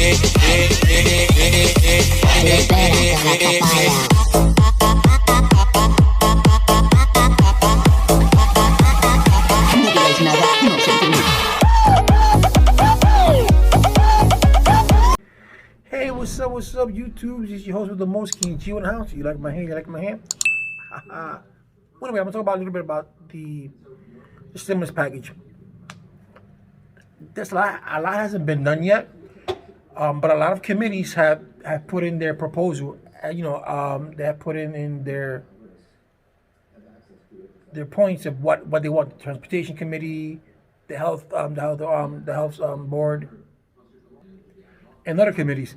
Hey, what's up, YouTube? This is your host with the most, King G in the house. You like my hair? You like my hair? Anyway, I'm gonna talk about a little bit about the stimulus package. A lot hasn't been done yet, but a lot of committees have put in their proposal. They have put in their points of what they want. The transportation committee, the health board, and other committees.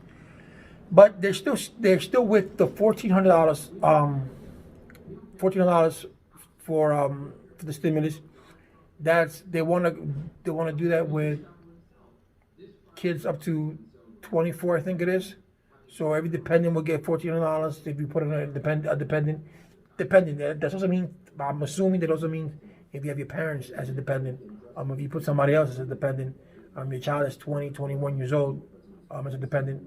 But they're still with the $1,400 for the stimulus. They want to do that with kids up to 24, I think it is. So every dependent will get $1,400 if you put in a dependent. That doesn't mean, I'm assuming that also means if you have your parents as a dependent. If you put somebody else as a dependent, your child is 20, 21 years old as a dependent,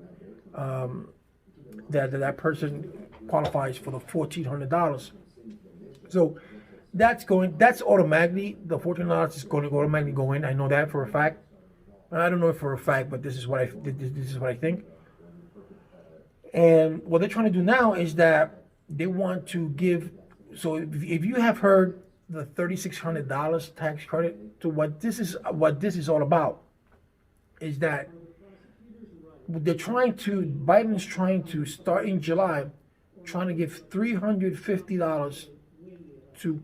that person qualifies for the $1,400. So that's automatically, the $1,400 is going to automatically go in. I know that for a fact. I don't know it for a fact, but this is what I think. And what they're trying to do now is that they want to give. So if you have heard the $3,600 tax credit, so what this is all about is that Biden's trying to start in July, trying to give $350 to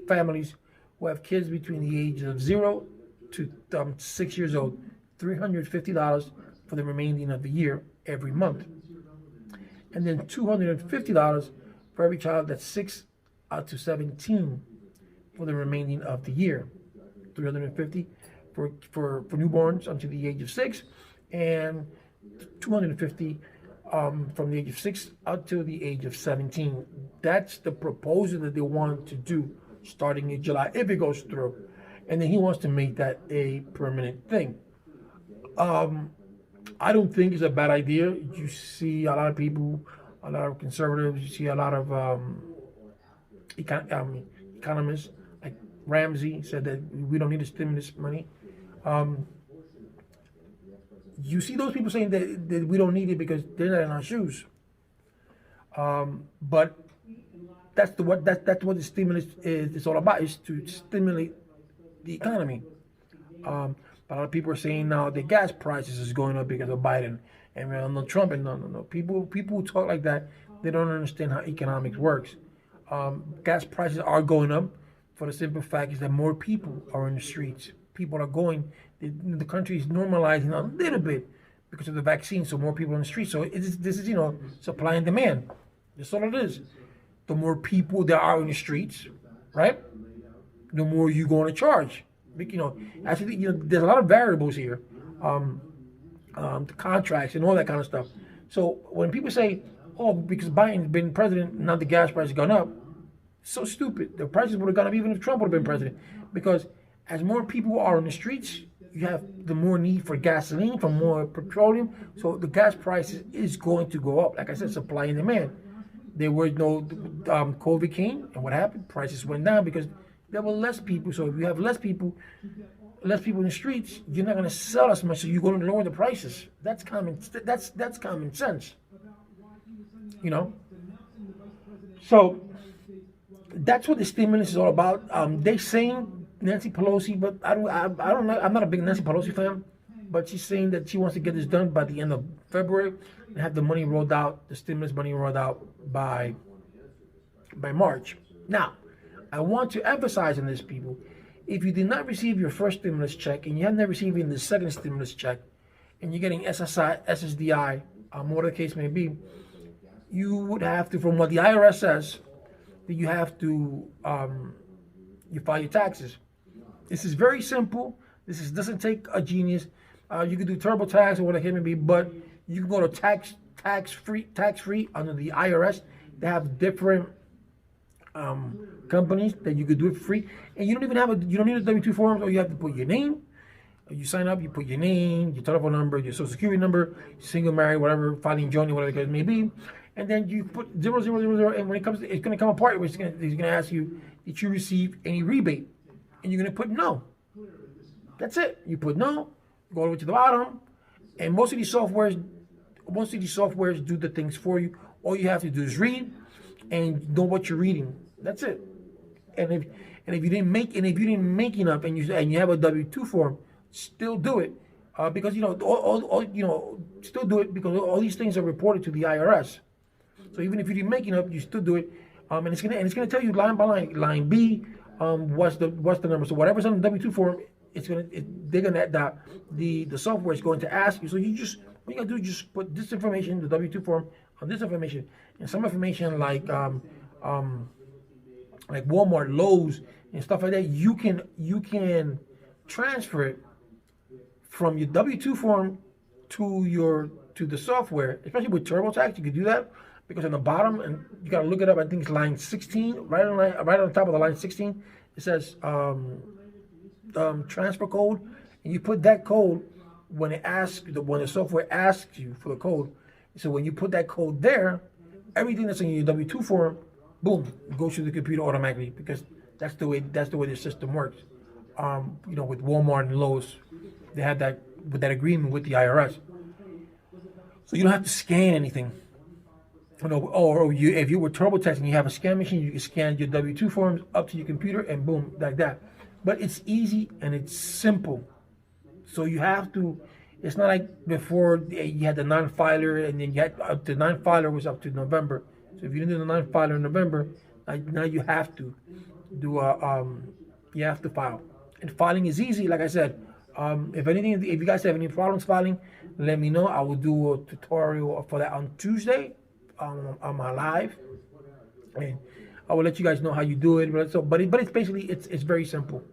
families who have kids between the ages of 0 to 6 years old, $350 for the remaining of the year every month, and then $250 for every child that's 6 to 17 for the remaining of the year. $350 for newborns until the age of 6, and $250 from the age of 6 up to the age of 17. That's the proposal that they want to do starting in July if it goes through, and then he wants to make that a permanent thing. I don't think it's a bad idea. You see a lot of people, a lot of conservatives. You see a lot of economists like Ramsey said that we don't need the stimulus money. You see those people saying that we don't need it because they're not in our shoes. But that's what the stimulus is all about, is to stimulate the economy. But a lot of people are saying now the gas prices is going up because of Biden and Donald Trump, and no. People who talk like that, they don't understand how economics works. Gas prices are going up for the simple fact is that more people are in the streets. People are going. The country is normalizing a little bit because of the vaccine, so more people on the street. So this is supply and demand. That's all it is. The more people there are in the streets, right, the more you're going to charge. Actually, there's a lot of variables here, the contracts and all that kind of stuff. So when people say, "Oh, because Biden's been president, now the gas price has gone up," so stupid. The prices would have gone up even if Trump would have been president, because as more people are on the streets, you have the more need for gasoline, for more petroleum. So the gas prices is going to go up. Like I said, supply and demand. There were no COVID came, and what happened? Prices went down because there were less people. So if you have less people in the streets, you're not going to sell as much. So you're going to lower the prices. That's common sense. So that's what the stimulus is all about. They saying Nancy Pelosi, but I don't know. I'm not a big Nancy Pelosi fan, but she's saying that she wants to get this done by the end of February and have the money rolled out, the stimulus money rolled out by March. Now, I want to emphasize on this, people. If you did not receive your first stimulus check and you have not received the second stimulus check, and you're getting SSI, SSDI, whatever the case may be, you would have to, from what the IRS says, that you have to you file your taxes. This is very simple. Doesn't take a genius. You can do TurboTax or whatever it may be, but you can go to tax free under the IRS. They have different companies that you could do it free, and you don't need a W-2 form. All you have to put your name, You sign up, you put your name, your telephone number, your social security number, single, married, whatever, filing jointly, whatever the case may be, and then you put 0000, and when it comes to, it's going to come apart, he's going to ask you, did you receive any rebate? And you're going to put no. That's it. You put no, go all the way to the bottom, and most of these softwares do the things for you. All you have to do is read and know what you're reading. That's it. And if you didn't make enough, and you have a W-2 form, still do it, because still do it, because all these things are reported to the IRS. So even if you didn't make enough, you still do it, and it's gonna tell you line by line, line B, what's the number. So whatever's on the W-2 form, the software is going to ask you. So all you gotta do is just put this information, the W-2 form, on this information, and some information like Walmart, Lowe's, and stuff like that. You can transfer it from your W-2 form to the software, especially with TurboTax. You can do that, because on the bottom, and you gotta look it up, I think it's line 16, right on top of the line 16, it says transfer code, and you put that code when the software asks you for the code. So when you put that code there, everything that's in your W-2 form, boom, goes to the computer automatically, because that's the way the system works. With Walmart and Lowe's, they have that agreement with the IRS, so you don't have to scan anything. If you were TurboTax and you have a scan machine, you can scan your W-2 forms up to your computer, and boom, like that. But it's easy and it's simple. So you have to. It's not like before you had the non-filer, and then the non-filer was up to November. So if you didn't do the non-filer in November, now you have to do you have to file. And filing is easy, like I said. If you guys have any problems filing, let me know. I will do a tutorial for that on Tuesday on my live, and I will let you guys know how you do it. But it's basically it's very simple.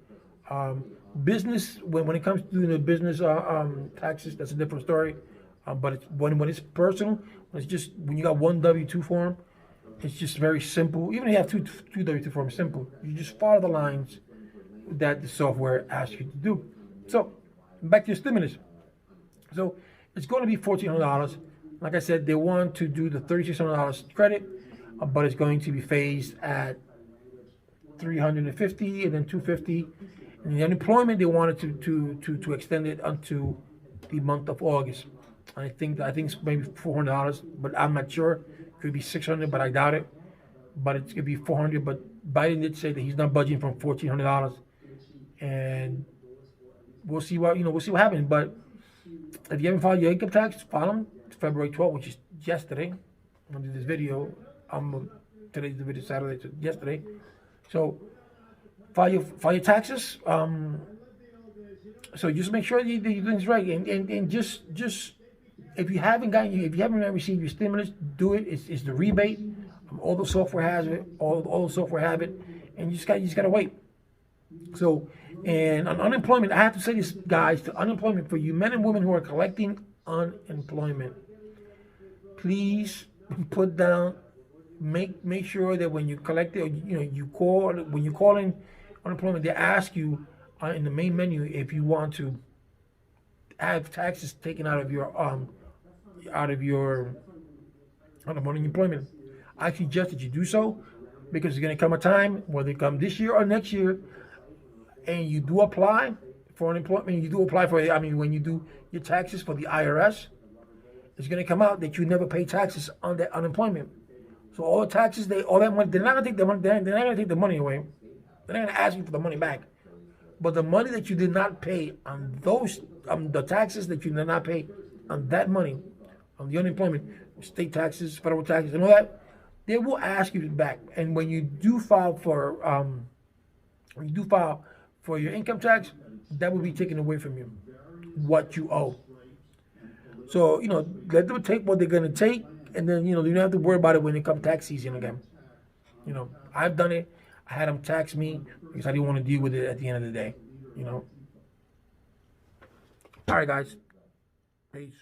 Business, when it comes to doing the business taxes, that's a different story. But it's when it's personal, when you got one W-2 form, it's just very simple. Even if you have two W-2 forms, simple. You just follow the lines that the software asks you to do. So back to your stimulus. So it's going to be $1,400. Like I said, they want to do the $3,600 credit, but it's going to be phased at $350 and then $250. And the unemployment, they wanted to extend it until the month of August. I think it's maybe $400, but I'm not sure. It could be $600, but I doubt it. But it's gonna be $400. But Biden did say that he's not budging from $1,400, and we'll see what happens. But if you haven't filed your income tax, file them. It's February 12th, which is yesterday. I'm gonna do this video. Today's the video Saturday, so yesterday. So file your taxes. So just make sure you do things right, and just if you haven't received your stimulus, do it. It's the rebate. All the software has it. All the software have it, and you just gotta wait. So, and on unemployment, I have to say this, guys, to unemployment, for you men and women who are collecting unemployment, please put down. Make sure that when you collect it, when you call in unemployment, they ask you in the main menu if you want to have taxes taken out of your unemployment. I suggest that you do so, because there's going to come a time, whether it come this year or next year, and you do apply for unemployment. You do apply for when you do your taxes for the IRS, it's going to come out that you never pay taxes on that unemployment. So all the taxes, all that money, they're not going to take the money. They're not going to take the money away. They're not going to ask you for the money back. But the money that you did not pay on those, the taxes that you did not pay on that money, on the unemployment, state taxes, federal taxes, and all that, they will ask you back. And when you do file for your income tax, that will be taken away from you, what you owe. So let them take what they're going to take, and then you don't have to worry about it when it comes tax season again. I've done it. I had them tax me because I didn't want to deal with it at the end of the day. All right, guys. Peace.